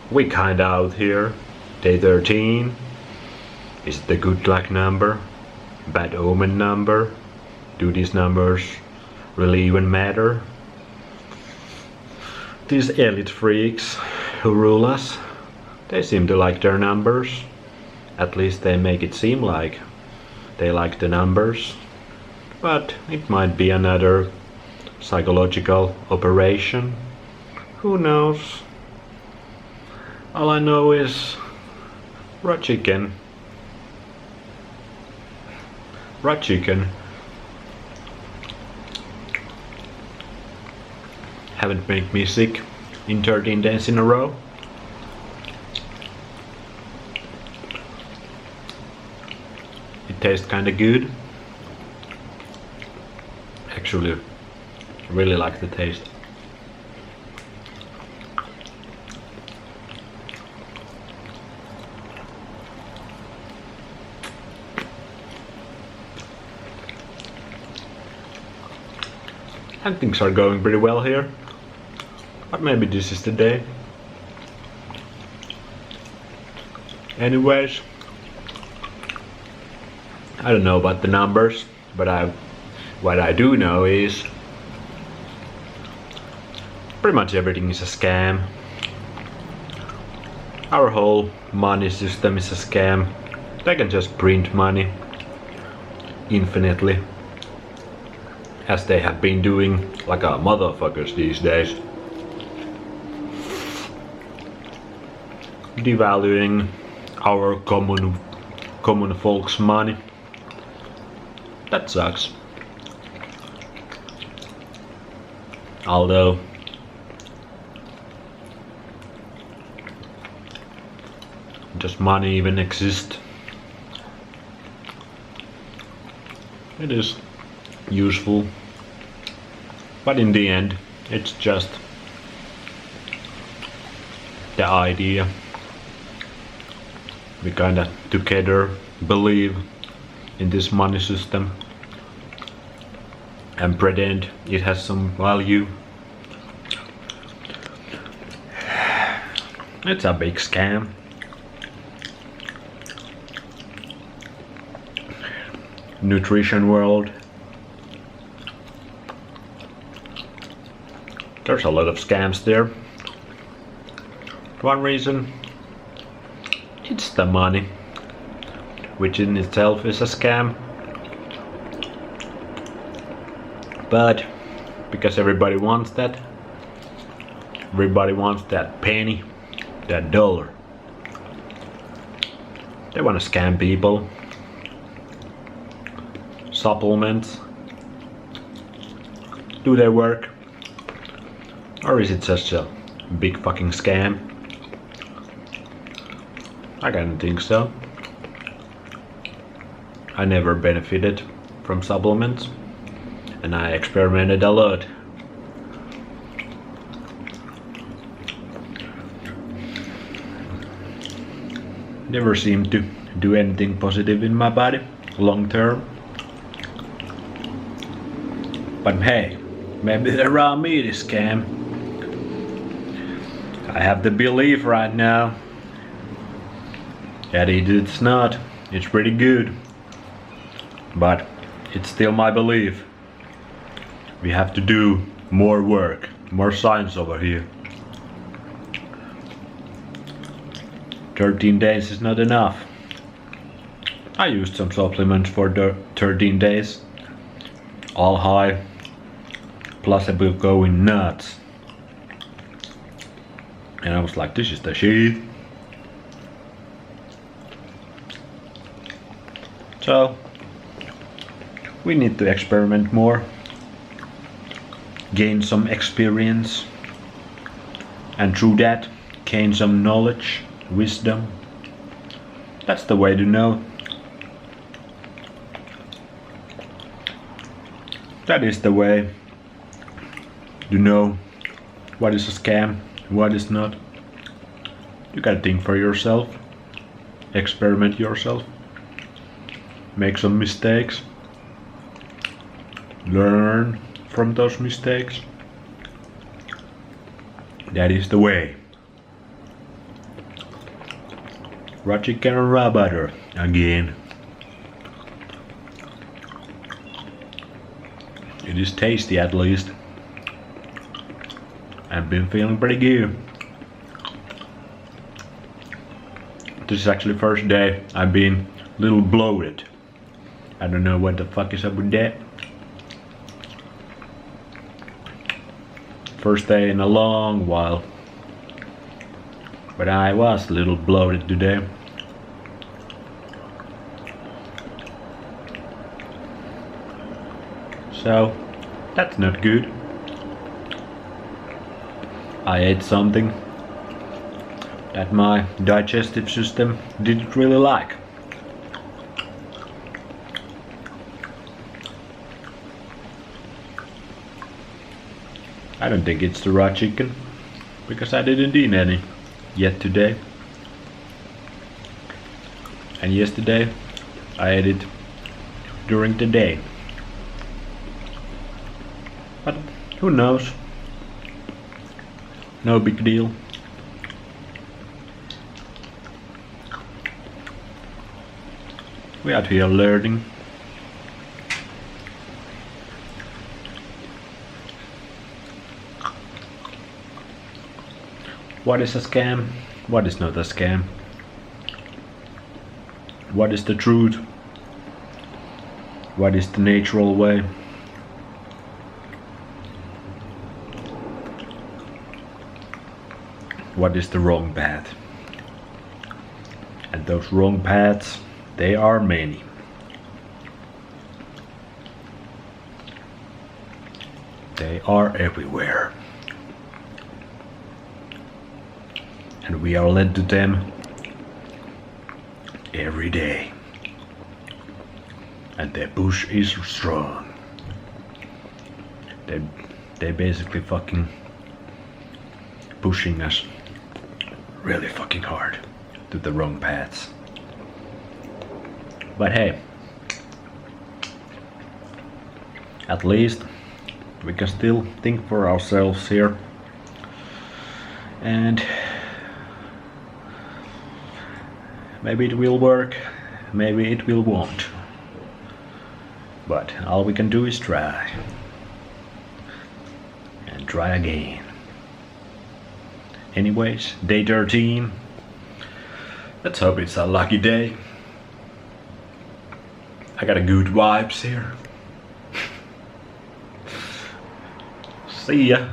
We kinda out here. Day 13. Is it the good luck number? Bad omen number? Do these numbers really even matter? These elite freaks who rule us, they seem to like their numbers. At least they make it seem like they like the numbers. But it might be another psychological operation. Who knows? All I know is raw chicken. Raw chicken. Haven't made me sick in 13 days in a row. It tastes kinda good. Actually, really like the taste. And things are going pretty well here. But maybe this is the day. Anyways, I don't know about the numbers, but what I do know is pretty much everything is a scam. Our whole money system is a scam. They can just print money infinitely, as they have been doing like a motherfuckers these days. Devaluing our common folks' money. That sucks. Although does money even exist? It is useful, but in the end it's just the idea. We kinda together believe in this money system and pretend it has some value. It's a big scam. Nutrition world. There's a lot of scams there. One reason, it's the money, which in itself is a scam. But because everybody wants that, everybody wants that penny, that dollar. They want to scam people. Supplements. Do they work? Or is it just a big fucking scam? I don't think so. I never benefited from supplements, and I experimented a lot. Never seemed to do anything positive in my body long term. But hey, maybe the raw meat is scam. I have the belief right now that it's not. It's pretty good. But it's still my belief. We have to do more work, more science over here. 13 days is not enough. I used some supplements for the 13 days. All high. Placebo going nuts. And I was like, this is the shit. So we need to experiment more, gain some experience, and through that gain some knowledge, wisdom. That's the way to know. That is the way to know what is a scam, what is not. You gotta think for yourself, experiment yourself, make some mistakes, learn from those mistakes. That is the way. Raw chicken and raw butter again. It is tasty at least. I've been feeling pretty good. This is actually the first day I've been a little bloated. I don't know what the fuck is up with that. First day in a long while. But I was a little bloated today. So, that's not good. I ate something that my digestive system didn't really like. I don't think it's the raw chicken, because I didn't eat any yet today. And yesterday I ate it during the day. But who knows? No big deal. We out here learning. What is a scam? What is not a scam? What is the truth? What is the natural way? What is the wrong path? And those wrong paths, they are many. They are everywhere. And we are led to them every day. And their push is strong. They basically fucking pushing us really fucking hard to the wrong paths. But hey, at least we can still think for ourselves here. And maybe it will work, maybe it will won't. But all we can do is try. And try again. Anyways, day 13. Let's hope it's a lucky day. I got a good vibes here. See ya.